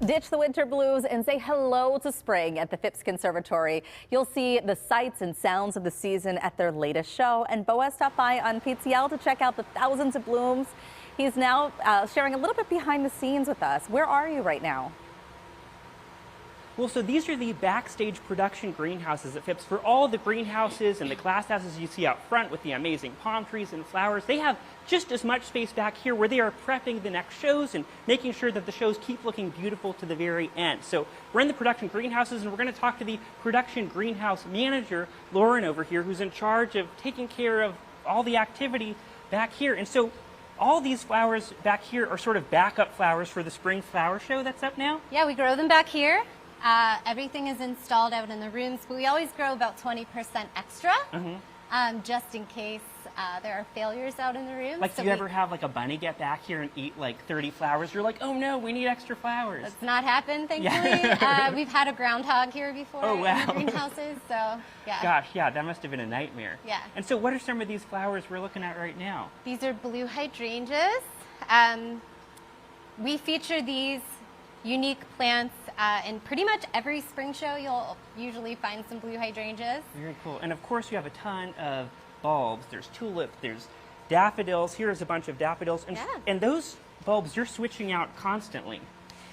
Ditch the winter blues and say hello to spring at the Phipps Conservatory. You'll see the sights and sounds of the season at their latest show. And Boaz stopped by on PTL to check out the thousands of blooms. He's now sharing a little bit behind the scenes with us. Where are you right now? Well, so these are the backstage production greenhouses at Phipps. For all the greenhouses and the glass houses you see out front with the amazing palm trees and flowers, they have just as much space back here where they are prepping the next shows and making sure that the shows keep looking beautiful to the very end. So we're in the production greenhouses, and we're going to talk to the production greenhouse manager, Lauren, over here, who's in charge of taking care of all the activity back here. And so all these flowers back here are sort of backup flowers for the spring flower show that's up now? Yeah, we grow them back here. Everything is installed out in the rooms, but we always grow about 20% extra, just in case there are failures out in the rooms. Like, do you ever have like a bunny get back here and eat like 30 flowers? You're like, oh no, we need extra flowers. That's not happened, thankfully. Yeah. We've had a groundhog here before in the greenhouses, so yeah. Gosh, yeah, that must have been a nightmare. Yeah. And so what are some of these flowers we're looking at right now? These are blue hydrangeas. We feature these unique plants in pretty much every spring show. You'll usually find some blue hydrangeas. Very cool. And of course you have a ton of bulbs. There's tulips, there's daffodils. Here's a bunch of daffodils. And, and those bulbs you're switching out constantly.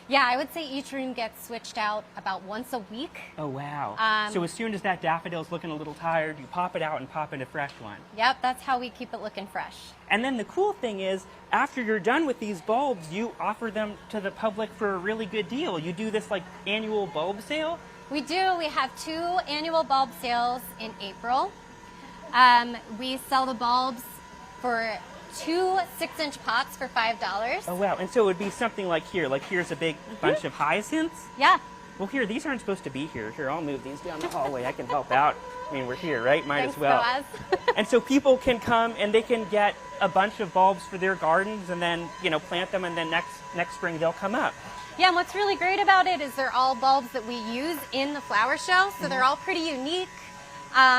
Yeah, I would say each room gets switched out about once a week. Oh, wow. So as soon as that daffodil's looking a little tired, you pop it out and pop in a fresh one. Yep, that's how we keep it looking fresh. And then the cool thing is, after you're done with these bulbs, you offer them to the public for a really good deal. You do this like annual bulb sale? We do. We have 2 annual bulb sales in April. We sell the bulbs for 2 6-inch pots for $5. Oh, wow. And so it would be something like here. Like here's a big bunch of hyacinths? Yeah. Well, here, these aren't supposed to be here. Here, I'll move these down the hallway. I can help out. I mean, we're here, right? Might Thanks, as well. Boaz. And so people can come and they can get a bunch of bulbs for their gardens and then, you know, plant them, and then next spring they'll come up. Yeah, and what's really great about it is they're all bulbs that we use in the flower show, so they're all pretty unique.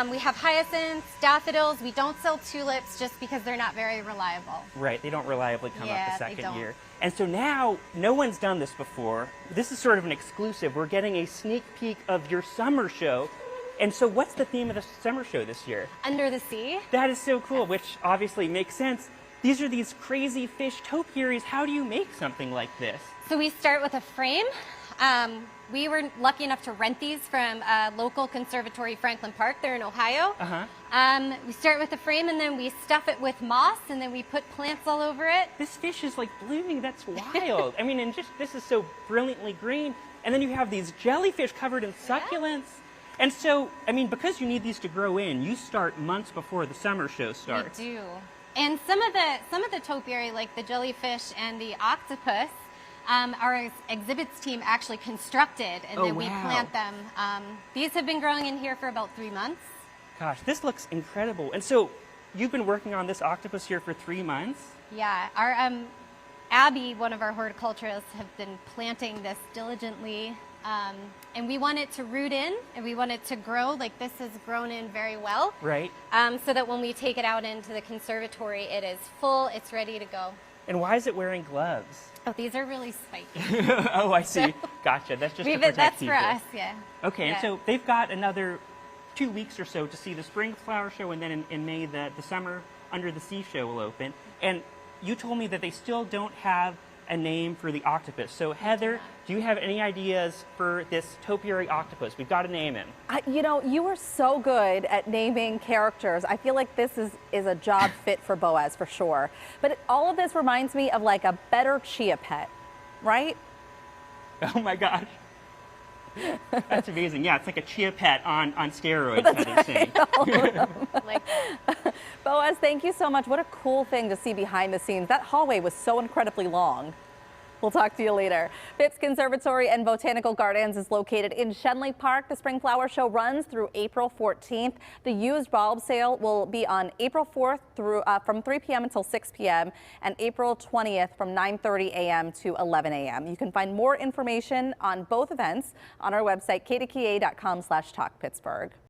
We have hyacinths, daffodils. We don't sell tulips just because they're not very reliable. Right, they don't reliably come up the they second don't. year. And so now, no one's done this before. This is sort of an exclusive. We're getting a sneak peek of your summer show. And so what's the theme of the summer show this year? Under the sea. That is so cool, which obviously makes sense. These are these crazy fish topiaries. How do you make something like this? So we start with a frame. We were lucky enough to rent these from a local conservatory, Franklin Park. They're in Ohio. We start with the frame, and then we stuff it with moss, and then we put plants all over it. This fish is like blooming. That's wild. I mean, and just this is so brilliantly green. And then you have these jellyfish covered in succulents. And so, I mean, because you need these to grow in, you start months before the summer show starts. We do. And some of the topiary, like the jellyfish and the octopus, our exhibits team actually constructed, and then we plant them. These have been growing in here for about 3 months. Gosh, this looks incredible. And so you've been working on this octopus here for 3 months? Yeah, our Abby, one of our horticulturists, have been planting this diligently, and we want it to root in, and we want it to grow. Like this has grown in very well. Right. So that when we take it out into the conservatory, it is full, it's ready to go. And why is it wearing gloves? Oh, these are really spiky. Oh, I see. Gotcha. That's just to protect that's people. for us, yeah. Okay, and so they've got another 2 weeks or so to see the spring flower show, and then in May the summer Under the Sea show will open. And you told me that they still don't have a name for the octopus. So Heather, do you have any ideas for this topiary octopus? We've got to name him. You know, you are so good at naming characters. I feel like this is a job fit for Boaz for sure. But all of this reminds me of like a better chia pet, right? Oh my gosh. That's amazing. Yeah, it's like a chia pet on steroids, That's saying. Like Boaz, thank you so much. What a cool thing to see behind the scenes. That hallway was so incredibly long. We'll talk to you later. Phipps Conservatory and Botanical Gardens is located in Shenley Park. The Spring Flower Show runs through April 14th. The used bulb sale will be on April 4th through from 3 p.m. until 6 p.m. and April 20th from 9:30 a.m. to 11 a.m. You can find more information on both events on our website, kdka.com/talkpittsburgh.